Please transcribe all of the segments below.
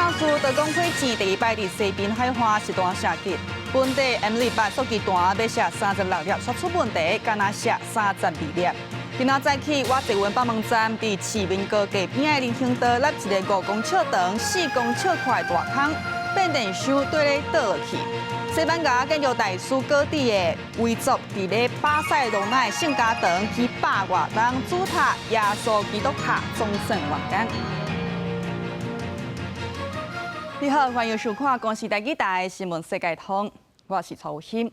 马斯特工会前第一摆伫西滨海岸实弹射击，本地 M28射击弹要射36粒，刷出问题，敢若射32粒。今仔早起，我坐稳北门站伫市民高架边的林兴道，立一个5公尺长、4公尺宽的大坑，变电箱对咧倒落去。西班牙建筑大师高地的遗族伫咧巴塞罗那圣家堂去100外栋主塔耶稣基督塔终身完工。你好，欢迎收看《公视台记台新闻世界通》，我是曹欣。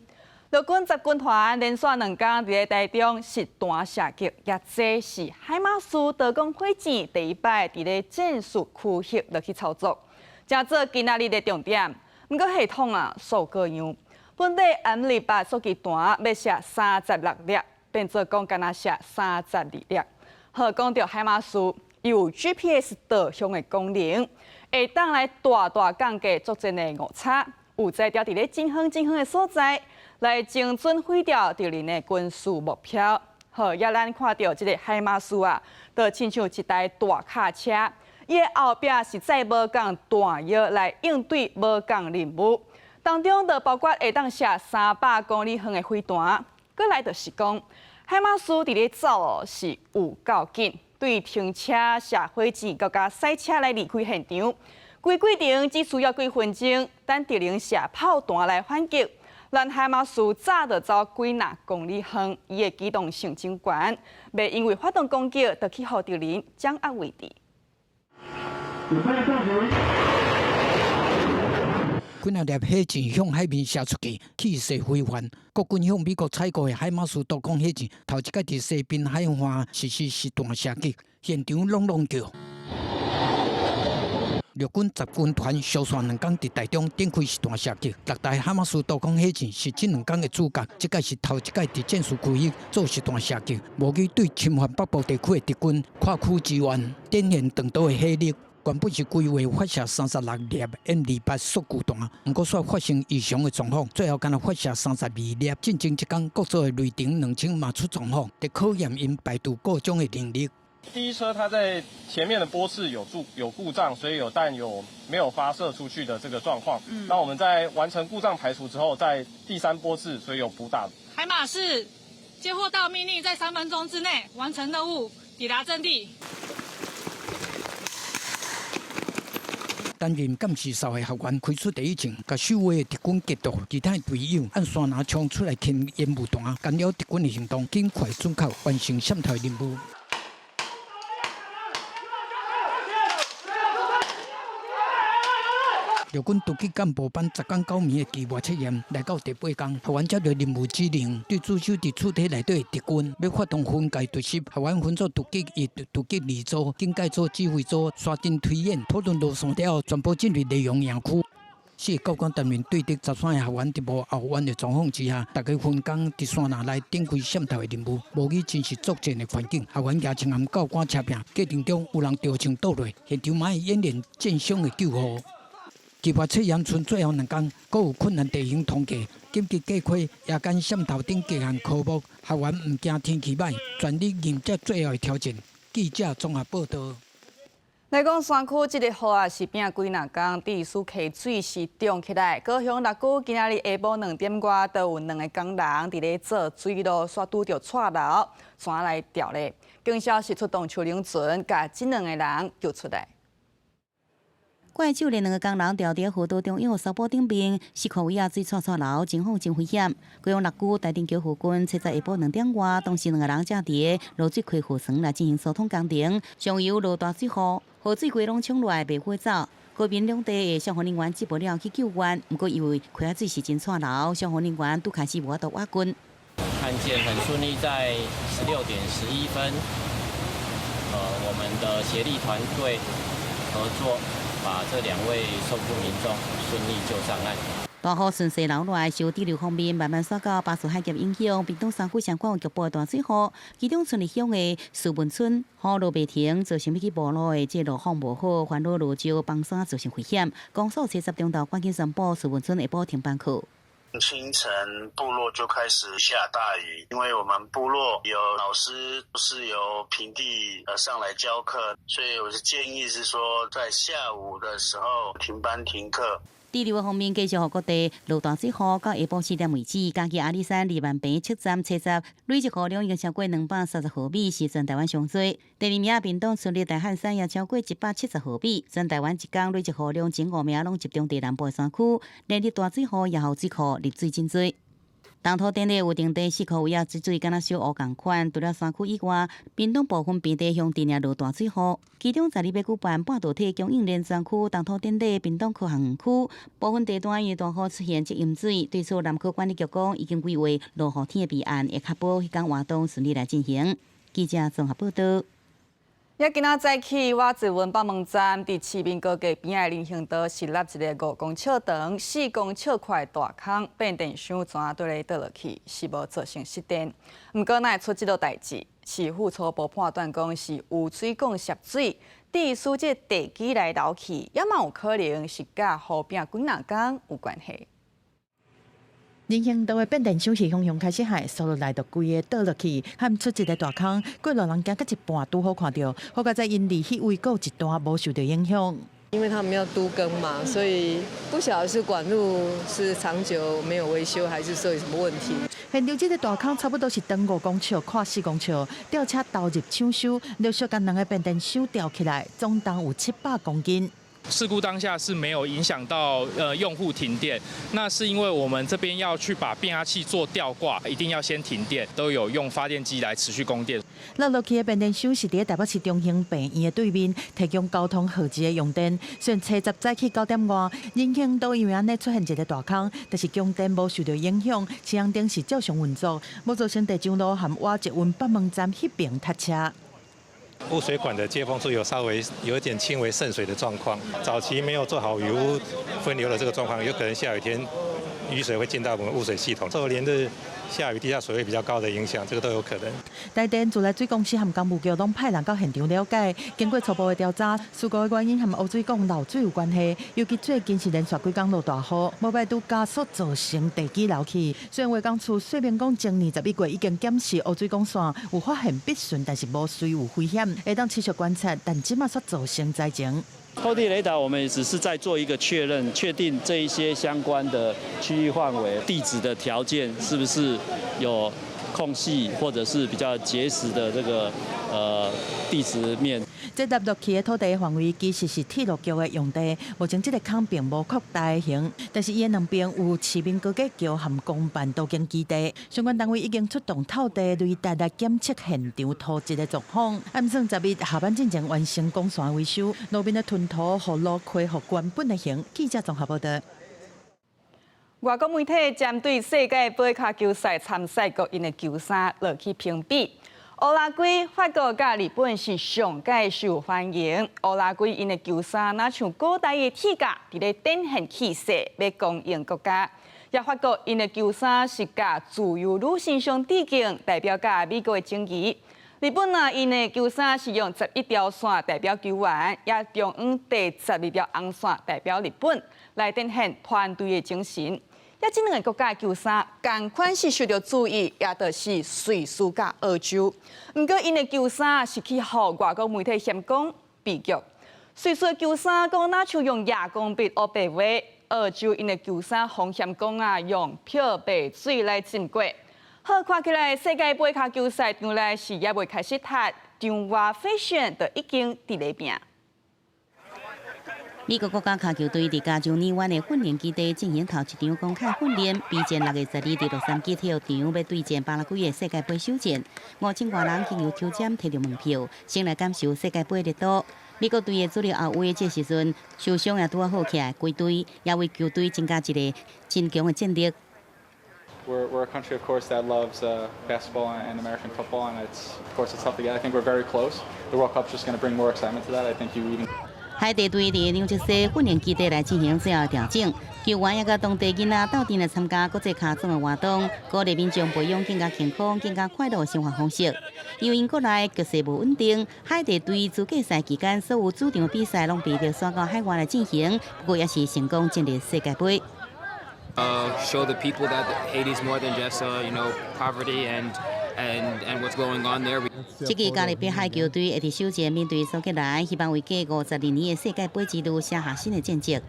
陆军集军团连续2天伫咧台中实弹射击，也这是海马斯特工会前第一摆伫咧战术区域落去操作，正做今仔日的重点。不过系统数个样，本地 M28射击弹要射36粒，变做讲敢若射32粒。好，讲到海马斯有 GPS 导向的功能，会当来大降低作战的误差，有在调伫咧真远的所在。来精准毁掉敌人的军事目标。好，也咱看到这个海马斯就亲像一台大卡车，伊的后壁是载无共弹药来应对无共任务，当中就包括会当射300公里远的飞弹。搁来就是讲，海马斯伫咧走是有够紧，对停车、射火箭、甲赛车来离开现场，规程只需要几分钟，等敌人射炮弹来反击。咱海马斯早就走几若公里远，伊的机动性真悬，袂因为发动攻击，就去互敌人掌握位置。几若粒火箭向海面射出去，气势非凡。国军向美国采购的海马斯多空火箭，头一摆伫西滨海岸实施实弹射击，现场拢叫。陆军集军团相传2天伫台中展开实弹射击，6台海马斯多空火箭是这2天的主角。这届是头一届伫战术区域做实弹射击，无去对侵犯北部地区的敌军跨区支援，展现长岛的火力。原本是规划发射36粒 M28射击弹，不过却发生异常的状况，最后干那发射32粒。进前一天，各组的雷霆2000嘛出状况，得考验因排除各种的能力。第一车它在前面的波次有故障，所以有弹没有发射出去的这个状况。那我们在完成故障排除之后，在第3波次，所以有补打。海马是接获到命令，在3分钟之内完成任务，抵达阵地。担任监视哨的学员开出第一枪，甲守卫的敌军击倒，其他的队友按山拿枪出来牵烟雾弹，干扰敌军的行动，尽快准确完成闪逃任务。陆军突击干部班10天9暝的期末测验，来到第8天，学员接到任务指令，对驻守伫厝体内底的敌军，要发动分界突袭。学员分作突击1、突击2组、警戒组、指挥组，刷阵推演，讨论路线了后，全部进入内容营区。4个高官单元对敌13个学员伫无后援的状况之下，大家分工伫山林内展开闪逃的任务，模拟真实作战的环境。学员也请含教官车拼，过程中有人掉枪倒落，现场马上演练战伤的救护。期末测验剩最后2天，阁有困难地形通过，紧急解开夜间闪逃等极限科目。学员唔惊天气歹，全力迎接最后的挑战。记者综合报道。来讲山区这个雨是拼几若天，地势溪水是涨起来。高雄六股今仔日下晡2点外，都有2个工人伫咧做水路，煞拄着错漏，山来掉咧。警消是出动手灵船，甲这2个人救出来。怪手连2个工人掉伫河道中央沙坡顶边，石块位水错流，情况真危险。高雄六股台电桥附近，车在下晡2点外，当时2个人正伫落水开河床来进行疏通工程，上游落大水雨，河水规拢冲落来，袂会走。高边两地的消防人员接报了去救援，不过因为开水是真错流，消防人员拄开始无法度挖滚。案件很顺利，在16点11分，我们的协力团队合作。把这2位受苦民众顺利救上岸。大雨顺势流来，受地流方面慢慢刷到巴士海峡影响，屏东山区相关局部大水雨，其中村里乡的树文村雨路袂停，造成要去步路的这路况无好，烦恼路石崩山造成危险。公所车集中到关键宣布树文村下晡停班课。清晨部落就开始下大雨，因为我们部落有老师是由平地上来教课，所以我的建议是说，在下午的时候停班停课。第二方面，继续予各地落大水雨，到下晡4点为止，嘉义阿里山2万坪测站测10，累积雨量已经超过230毫米，是全台湾上多。第二名屏东顺利大汉山也超过170毫米，全台湾一天累积雨量前5名拢集中在南部山区，连日大水雨也后水库入水真多。东土电力有定地4库位啊，水敢若小乌共款。除了山区以外，屏东部分边地乡镇也落大水雨。其中12月举办半导体供应链专区，东土电力屏东科学园区部分地段因为大雨出现积淹水。对此，南区管理局讲已经规划落雨天的备案，会确保迄天活动顺利来进行。记者综合报道。也今仔早起，我自阮北门站伫市民高架边仔人行道是立一个5公尺长、4公尺宽的大坑，变电箱全对咧倒落去，是无造成失电。毋过，哪会出即落代志？市府初步判断讲是污水管涉水，滴输这地基来流去，也嘛有可能是甲河边几若工有关系。人行道的变电箱是向开始海，扫落来就规个倒落去，喊出一个大坑，过路人行到一半拄好看到，好在在因离迄位有一段无受到影响。因为他们要都更嘛，所以不晓得是管路是长久没有维修，还是说有什么问题。现场这个大坑差不多是长5公尺、宽4公尺，吊车投入抢修，陆续将两个变电箱吊起来，总重有700公斤。事故当下是没有影响到用户停电，那是因为我们这边要去把变压器做吊挂，一定要先停电，都有用发电机来持续供电。落落去的变电箱是伫台北市中兴病院的对面，提供交通号志的用电。虽然初10早起9点外，人行道因为安尼出现一个大坑，但是供电无受到影响，车辆灯是照常运作，无造成地上路和瓦一温北门站迄边塞车。污水管的接缝处稍微有一点轻微渗水的状况，早期没有做好雨污分流的这个状况，有可能下雨天雨水会进到我们污水系统，受连日下雨地下水位比较高的影响，这个都有可能。台电自来水公司和工务局拢派人到现场了解，经过初步的调查，事故的原因和污水管漏水有关系，尤其最近是连续几天落大雨，无排除加速造成地基流去。虽然化工处说明讲，前年11月已经检视污水管线，有发现必顺，但是无水有危险，会当持续观察，但即马煞造成灾情。透地雷达，我们只是在做一个确认，确定这一些相关的区域范围、地质的条件是不是有空隙，或者是比较结实的这个地质面。这搭落去的土地范围其实是铁路局的用地，目前这个坑并无扩大型，但是伊的两边有市民高架桥和公办都经基地，相关单位已经出动透地雷达来检测现场土质的状况。暗算10日下班进前完成公线维修，路边的吞土和路恢复原本的形。记者综合报道。外国媒体针对世界杯卡球赛参赛国因的球衫落去评比。乌拉圭、法国甲日本是上界受欢迎。乌拉圭因的球衫若像古代的铁甲，伫咧展现气势，要供应国家。也法国因的球衫是甲自由女神像致敬，代表甲美国的情谊。日本啊，因的球衫是用11条线代表球员，也中央第12条红线代表日本，来展现团队的精神。也这两个国家的球衫，同款是受到注意，也就是瑞士甲澳洲。不过，因的球衫是去互外国媒体嫌讲比较。瑞士的球衫讲那像用哑光笔黑白画，澳洲因的球衫风嫌讲啊用漂白水来浸过。好看起来，世界杯卡球赛场内是也未开始踢，场外fashion就已经伫咧拼。美国国家卡球队伫加州尼湾的训练基地进行头一场公开训练，比前6月12日伫洛杉矶体育场要对战巴拉圭的世界杯首战，5000多人经由抽签摕到门票，先来感受世界杯的热度。美国队的主力后卫这时阵受伤也拄好起来，归队也为球队增加一个真强的战力。We're a country, of course, that loves basketball and American football, and of course, it's tough to get. I think we're very close. The World Cup's just going to bring more excitement to that. I think you even. 海地队伫纽泽西训练基地来进行最后调整，球员也甲当地囡仔斗阵来参加国际卡总的活动，鼓励民众培养更加健康、更加快乐的生活方式。由于国内局势无稳定，海地队资格赛期间所有主场比赛拢被着刷到海外来进行，不过也是成功进入世界杯。show the people that Haiti is more than just poverty and what's going on there. 这个加勒比海球队会伫首届面对苏格兰，希望为过52年的世界杯之路写下新的战绩。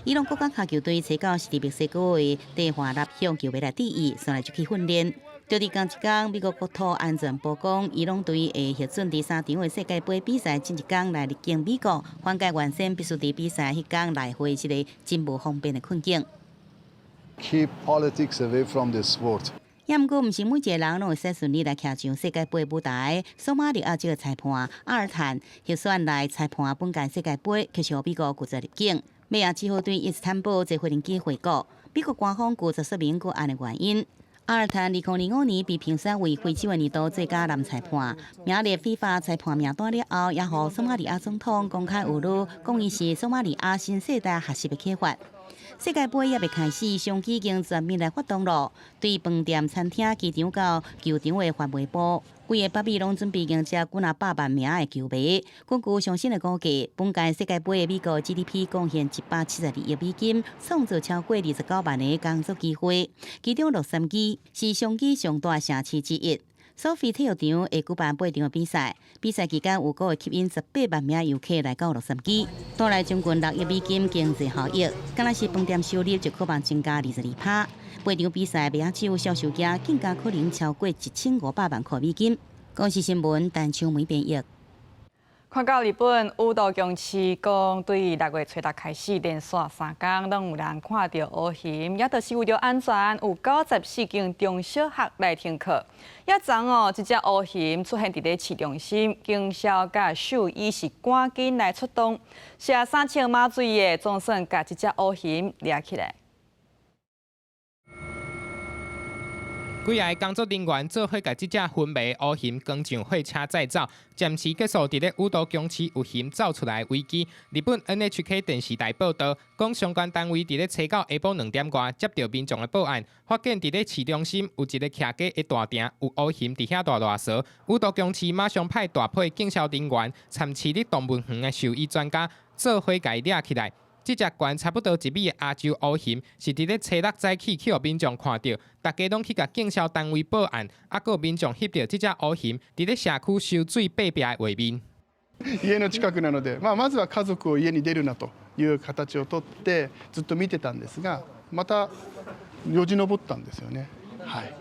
伊朗国家脚球队初到是伫墨西哥的第华纳向球迷来第一，上来就去训练。就伫前一天，美国国土安全部讲，伊朗队会核准第3场的世界杯比赛前一天来入境美国，缓解原先必须伫比赛迄天来回这个真无方便的困境。Keep politics away from the sport. 也毋过，毋是每一个人拢会使顺利来徛上世界杯舞台。索马利亚这个裁判阿尔坦核选来裁判本届世界杯，却是予美国拒绝入境。美亚只好对伊斯坦布坐飞机回国。美国官方拒绝说明过安的原因。阿尔坦2005年被评选为非洲的年度最佳男裁判，名列非法裁判名单了后，也予索马利亚总统公开侮辱，讲伊是索马利亚新世代学习的启发。世界杯也未开始，上机已经全面来发动了。对饭店、餐厅、机场到球场的范围部，规个北美拢准备迎接几百万名的球迷。根据上新的估计，本届世界杯的美国 GDP 贡献172亿美金，创造超过29万的工作机会。其中洛杉矶是上机上大城市之一。索菲体育场会举办8场的比赛，比赛期间有够会吸引18万名游客来到洛杉矶，带来将近6亿美金经济效益。敢若是饭店收入就可望增加22%。8场比赛卖只有销售额更加可能超过1500万块美金。公司新闻陈秋梅编译。看到日本武道公司讲，对6月初6开始连续3天，拢有人看到乌熊，也就是为了安全，有94间中小学来停课。也昨这只乌熊出现伫咧市中心，警消甲兽医是赶紧来出动，写3千马水的总算甲这只乌熊抓起来。几个工作人员做伙甲这只昏迷乌熊扛上货车载走，暂时结束伫咧武道公司有熊走出来的危机。日本 NHK 电视台报道，讲相关单位伫咧初到下晡2点外接到民众的报案，发现伫咧市中心有一个徛街的大亭有乌熊伫遐大乱踅。武道公司马上派大批警消人员、参市立动物园的兽医专家做伙甲伊抓起来。这只悬差不多1米的亚洲乌熊，是伫咧初6早起去互民众看到，大家拢去甲警消单位报案，还佫民众翕到这只乌熊伫咧社区收水隔壁的画面。家の近くなので、まずは家族を家に出るなという形をとってずっと見てたんですが、またよじ登ったんですよね。はい。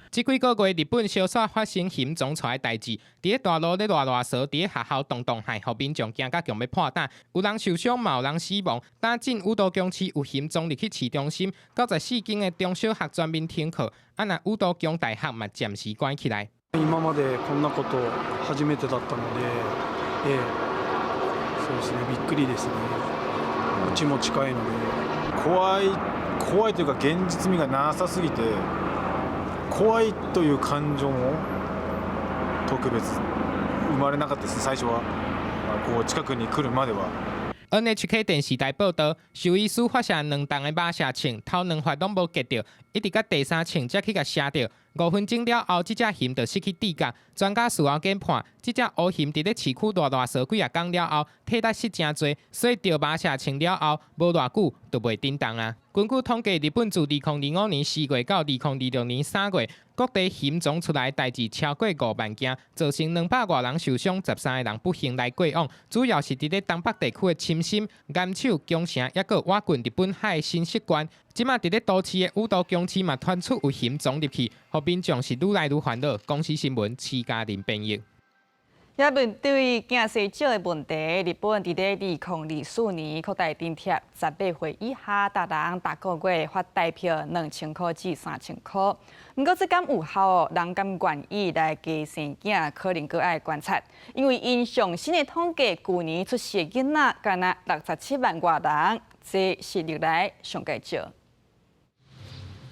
这几个月，日本小煞发生熊撞出来代志，伫咧大路咧乱踅，伫咧学校动害，互民众惊甲强要破胆，有人受伤，嘛有人死亡。打进武道公司有熊撞入去市中心，94间的中小学全面停课，那武道公大学嘛暂时关起来。今までこんなこと初めてだったので、そうですね、びっくりですね。うちも近いので、怖いというか現実味がなさすぎて。怖いという感情も特別生まれなかったです。最初はこう近くに来るまでは。NHK 电视台报道，兽医师发射2筒的马射枪，头2发拢无击到，一直到第3枪才去甲射到。5分钟了后，这只熊就失去知觉。专家事后研判，这只乌熊伫咧市区乱踅几啊天了后，体力失真多，所以着马射枪了后，无偌久就袂震动啊。根据统计，日本自2025年4月到2026年3月，各地熊撞出来代志超过5万件，造成200多人受伤，13个人不幸来过往。主要是伫咧东北地区的深深、岩手、宫城，也佫挖进日本海的新习惯。即马伫咧都市的武道公司嘛传出有熊撞入去，互民众是愈来愈烦恼。公司新闻徐嘉玲编译。也面对惊死少的问题，日本伫咧2024年扩大津贴，18岁以下达人逐个月发代票2000块至3000块。不过这敢有效哦？人敢愿意来加生囝，可能阁爱观察，因为因上新的统计，去年出世的囡仔敢若67万多人，这是历来上介少。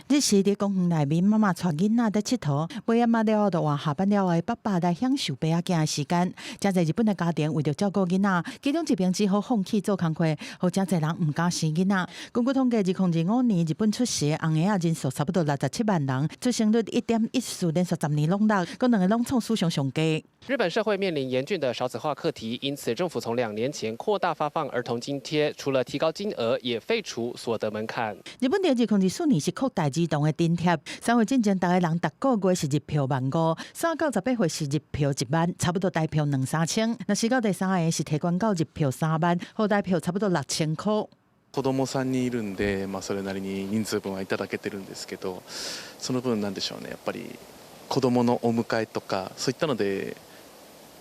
日时伫公园内面，妈妈带囡仔在佚佗，尾仔了后就换下班了的爸爸来享受爸仔囝的时间。真侪日本的家庭为着照顾囡仔，其中一名只好放弃做工课，或真侪人唔敢生囡仔。根据统计，2025年日本出世的红额人数差不多67万人，出生率1.14，连续10年拢落，各两个拢创史上上低。日本社会面临严峻的少子化课题，因此政府从2年前扩大发放儿童津贴，除了提高金额，也废除所得门槛。日本2024年是扩大儿童的津贴，3岁之前，大家人逐个月是日票15000，3到18岁是日票10000，差不多大票2-3千。那4到第3个是提高到日票3万，好大票差不多6000塊。子供3人いるんで、それなりに人数分はいただけてるんですけど、その分なんでしょうね、やっぱり子供のお迎えとかそういったので。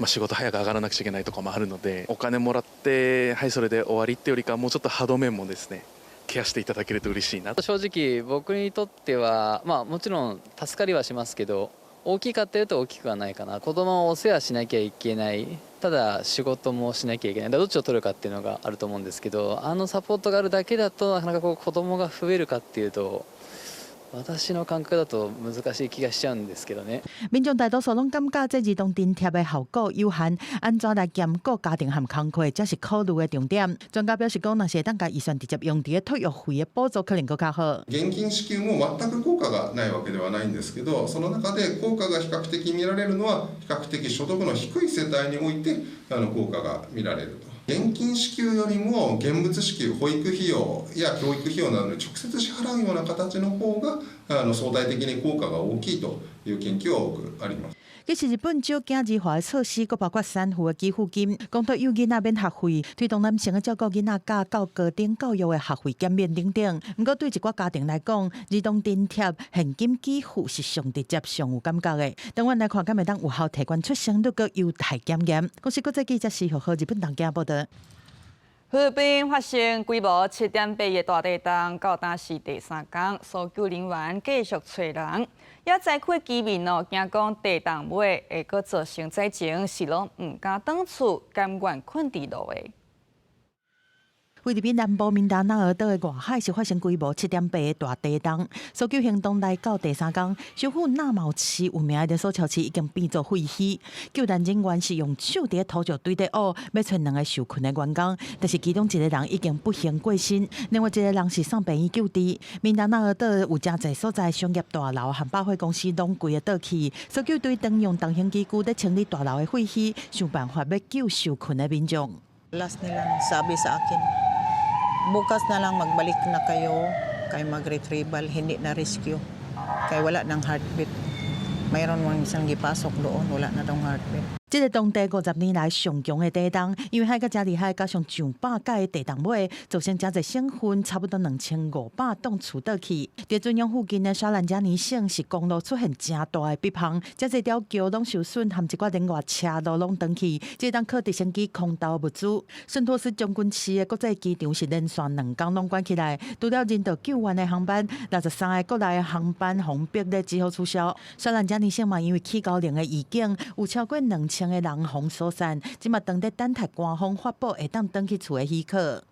仕事早く上がらなくちゃいけないとかもあるので、お金もらってはいそれで終わりってよりかもうちょっと歯止めもですねケアしていただけると嬉しいな。正直僕にとってはもちろん助かりはしますけど、大きいかっていうと大きくはないかな。子供をお世話しなきゃいけない。ただ仕事もしなきゃいけない。どっちを取るかっていうのがあると思うんですけど、サポートがあるだけだとなかなか子供が増えるかっていうと。私の感覚だと難しい気がしちゃうんですけどね。民众大多数拢感觉这儿童津贴的效果有限，安怎来兼顾家庭和工课，才是考虑的重点。专家表示讲，若是当甲预算直接用伫托育费的补助，可能更加好。現金支給も全く効果がないわけではないんですけど、その中で効果が比較的見られるのは比較的所得の低い世帯において効果が見られると。現金支給よりも現物支給、保育費用や教育費用などに直接支払うような形の方が相対的に効果が大きいという研究は多くあります。其实日本少子儿化的措施，佫包括产妇的给付金、公托幼囡仔免学费、推动男性的照顾囡仔教到高等教育的学费减免等等。不过对一寡家庭来讲，儿童津贴、现金给付是上直接、上有感觉的。当然来看，敢会当有效提高出生率，佮优待减盐。公司国际记者施玉浩日本东京报道。菲律宾发生规模7.8的大地震，到今是第3天，搜救人员继续找人。也灾区居民惊讲地震尾会阁造成灾情，是拢唔敢转厝，甘愿困伫路的。菲律宾南部民达纳尔岛的外海是发生规模7.8的大地震，搜救行动来到第3天，首府纳茂市有名的连锁超市已经变作废墟。救援人员是用手伫土石堆底挖，要找2个受困的员工，但是其中1个人已经不幸过身，另外1个人是送病院救治。民达纳尔岛有真侪所在商业大楼和百货公司拢规个倒去，搜救队当用重型机具在清理大楼的废墟，想办法要救受困的民众。Last nilang sabi sa akin, bukas na lang magbalik na kayo, kay mag-retrieval, hindi na rescue. Kay wala ng heartbeat. Mayroon mga isang gipasok doon, wala na daw heartbeat. 这个当地50年来上强的地震，因为海甲真厉害，加上上百届的地震尾，造成真侪省份差不多2500栋厝倒去。在准央附近的沙兰加尼省是公路出现真大的壁棚，真侪条桥拢受损，含一寡另外车路拢断去。这当靠直升机空投物资。圣托斯将军市的国际机场是连续2天拢关起来，除了人道救援的航班，63个国内的航班封闭咧，只好取消。沙兰加尼省嘛，因为起高龄的预警，有超过2000个人洪疏散，即嘛当在等待官方发布会当转去厝的许可。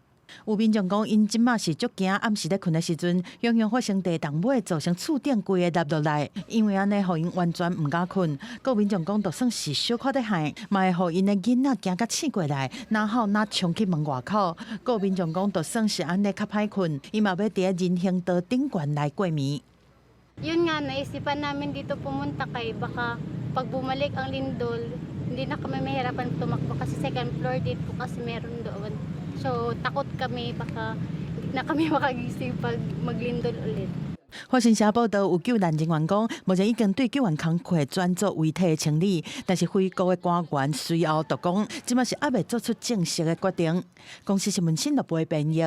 有民众讲，因即马是足惊，暗时咧困的时阵，永远发生地震尾，造成厝顶规个塌落来，因为安尼，互因完全唔敢困。有民众讲，就算是小可的害，嘛会互因的囡仔惊甲醒过来，然后冲去门外口。有民众讲，就算是安尼较歹困，伊嘛要伫人行道顶悬来过暝。Yun nga, naisipan namin dito pumunta kay baka pag bumalik ang lindol, hindi na kami mahirapan tumakbo kasi second floor din po kasi meron doon. So takot kami baka hindi na kami makagising pag maglindol ulit. 法新社报道，有救援人员讲，目前已经对救援工课转做遗体的清理，但是非国的官员随后就讲，即马是还未做出正式的决定。公司新闻新闻部编译。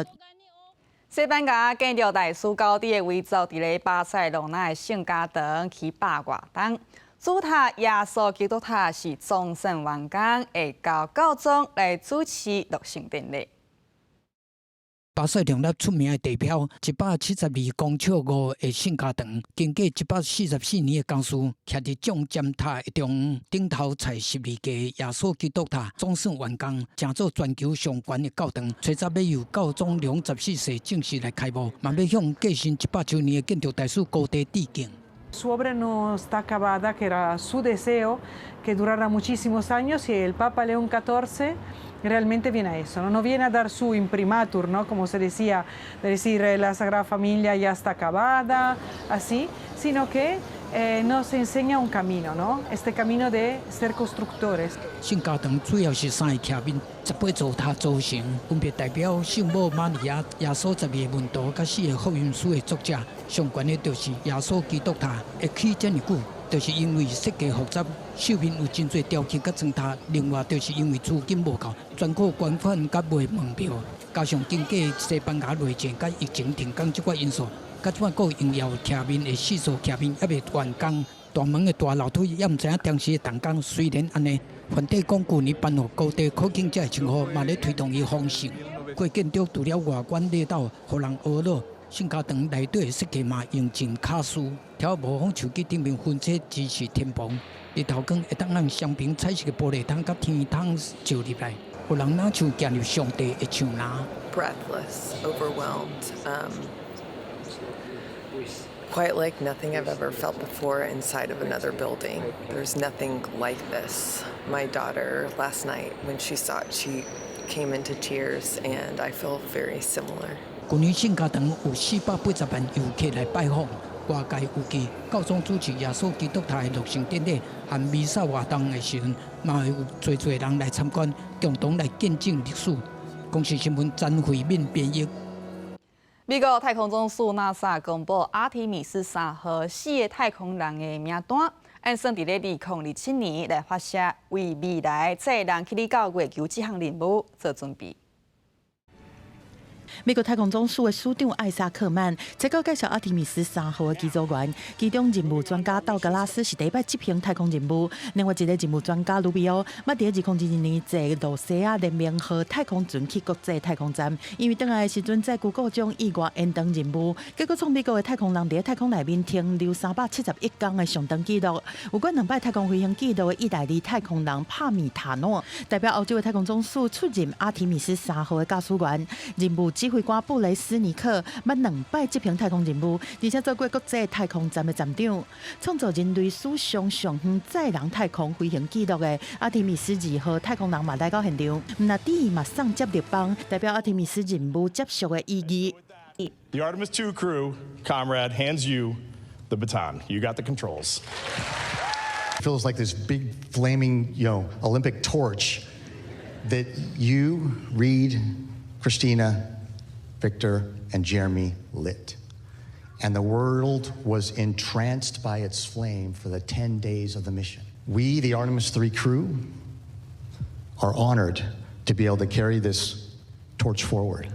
西班牙建筑大师高地的围造伫咧巴塞罗那的圣家堂起100外栋，主塔耶稣基督塔是终身完工，会交教宗来主持落成典礼。巴塞隆纳出名的地标172公尺5的圣家堂，经过144年的工事，徛伫总尖塔的中央，顶头采12架耶稣基督塔，总算完工，成做全球上悬的教堂。吹早要由教宗良14世正式来开幕，嘛要向继承100周年的建筑大师高低致敬。Su obra no está acabada, que era su deseo que durara muchísimos años y el Papa León XIV realmente viene a eso, no viene a dar su imprimatur, ¿no? Como se decía, de decir la Sagrada Familia ya está acabada, así, sino que nos enseña un camino, ¿no? Este camino de ser constructores. 圣家堂主要是3个徛面、18座塔组成，分别代表圣母玛利亚、耶稣12个门徒、甲4个福音书的作者。上悬的就是耶稣基督塔，会起这么久，就是因为设计复杂，上面有真侪雕刻甲砖塔。另外，就是因为资金无够，全靠捐款甲卖门票，加上经过西班牙内战甲疫情停工这块因素。 甲即摆个应要徛面的4座徛面还未完工，大门的大楼梯也毋知影当时的动工。虽然安尼，梵蒂冈旧年颁予高地可敬者的称号，嘛咧推动伊丰盛。过建筑除了外观礼道，互人婀娜，圣家堂内底的设计嘛用尽卡斯，条模仿手机顶面分切支持天棚，日头光会当让双屏彩色的玻璃窗甲天窗照入来，互人若像进入上帝的像拿。Breathless, overwhelmed. Quite like nothing I've ever felt before inside of another building. There's nothing like this. My daughter, last night, when she saw it, she came into tears, and I feel very similar. 去年圣家堂有480万游客来拜访，外界预计教宗主持耶稣基督塔的落成典礼和弥撒活动的时阵，嘛会有侪人来参观，共同来见证历史。公司新闻詹慧敏编译。 美国太空总署 NASA 公布阿提米斯3号4个太空人的名单，按算伫咧2027年来发射，为未来载人去到月球这项任务做准备。 美国太空总署的署长艾萨克曼再告介绍阿提米斯3号的机组员，其中任务专家道格拉斯是第一摆执行太空任务，另外一个任务专家卢比奥，捌伫2022年坐路西亚联名号太空船去国际太空站，因为倒来的时阵在谷歌中意外延长任务，结果创美国的太空人伫太空内面停留371天的上长纪录。有关2摆太空飞行纪录的意大利太空人帕米塔诺，代表欧洲的太空总署出任阿提米斯3号的驾驶员，任务指挥官布雷斯尼克捌2摆执行太空任务，而且做过国际太空站的站长，创造人类史上上远载人太空飞行纪录的阿提米斯2号太空人嘛来到现场，那第马上接立棒，代表阿提米斯任务结束的意义。The Artemis II crew, comrade, hands you the baton. You got the controls. It feels like this big flaming, Olympic torch that you, Reed, Christina, Victor, and Jeremy lit. And the world was entranced by its flame for the 10 days of the mission. We, the Artemis III crew, are honored to be able to carry this torch forward.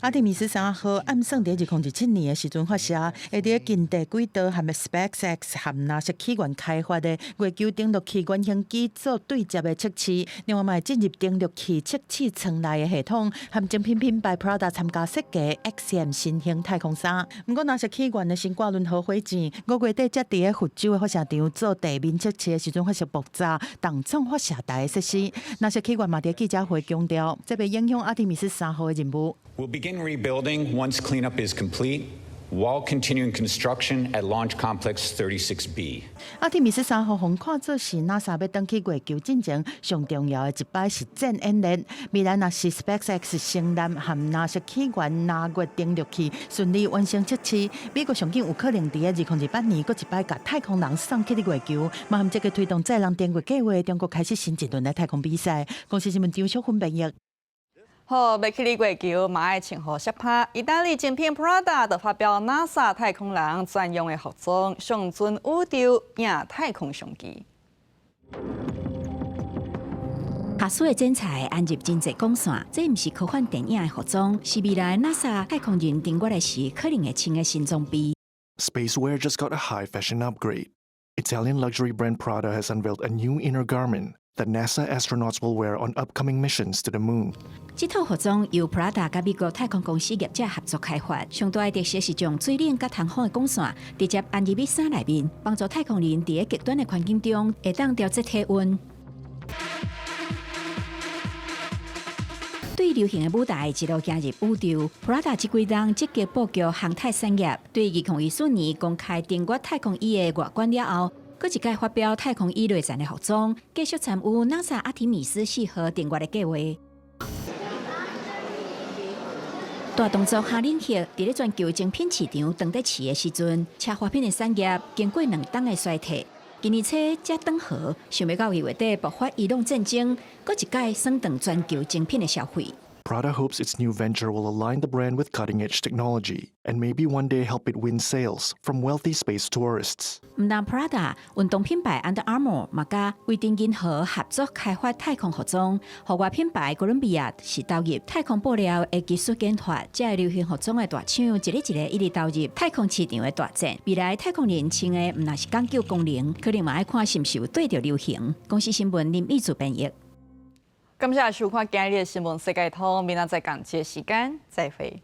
阿提米斯3号暗算伫2017年的时阵发射，会伫近地轨道和 SpaceX 和 NASA 起源开发的月球登陆器原型机做对接的测试，另外嘛进入登陆器测试舱内的系统，和精品品牌 Prada 参加设计 XM 新型太空衫。不过 NASA 起源的新挂轮河火箭，5月底才伫福州的发射场做地面测试的时阵发射爆炸，重创发射台的设施。NASA 起源嘛伫记者会强调，这被影响阿提米斯3号的任务。 We'll begin rebuilding once cleanup is complete, while continuing construction at Launch Complex 36B. 阿提米斯3号横看作是 NASA 要登去月球进前上重要的一摆实战演练。未来若是 SpaceX 成立和 NASA 起源纳月登陆器顺利完成测试，美国上紧有可能伫2028年搁一摆甲太空人送去月球。嘛含这个推动载人登月计划，中国开始新一轮的太空比赛。公司新闻张小芬编译。 好，要去月球，嘛爱穿好鞋拍。意大利精品 Prada 就发表 NASA 太空人专用的服装，上阵宇宙赢太空相机。下水的剪裁安入真侪光线，这毋是科幻电影的服装，是未来 NASA 太空人登月的时可能会穿的新装备。Spacewear just got a high fashion upgrade. Italian luxury brand Prada has unveiled a new inner garment that NASA astronauts will wear on upcoming missions to the moon. 这套服装由 Prada 甲美国太空公司业者合作开发，上大的特色是将水冷甲通风的光线直接安入去衫内面，帮助太空人伫个极端的环境中会当调节体温。对流行的舞台一路行入宇宙 ，Prada 这几冬积极布局航太产业，对2014年公开订阅太空衣的外观了后，搁一届发表太空衣内层的服装，继续参与 NASA 阿提米斯4号订阅的计划。大动作下冷血，伫咧全球精品市场当得市的时阵，车化品的产业经过2冬的衰退。今年初才转好，想要到2月底爆发移动战争，搁一届升动全球精品的消费。Prada hopes its new venture will align the brand with cutting-edge technology and maybe one day help it win sales from wealthy space tourists. 唔但 Prada 运动品牌 Under Armour 嘛甲威丁银河合作开发太空服装，户外品牌哥伦比亚是投入太空布料的技术研发，这流行服装的大厂一个一个一直投入太空市场的大战。未来太空人穿的唔那是讲究功能，可能嘛爱看是唔是有对着流行。公司新闻林义主编译。感谢收看今日的新闻世界通，明仔载同一时间再会。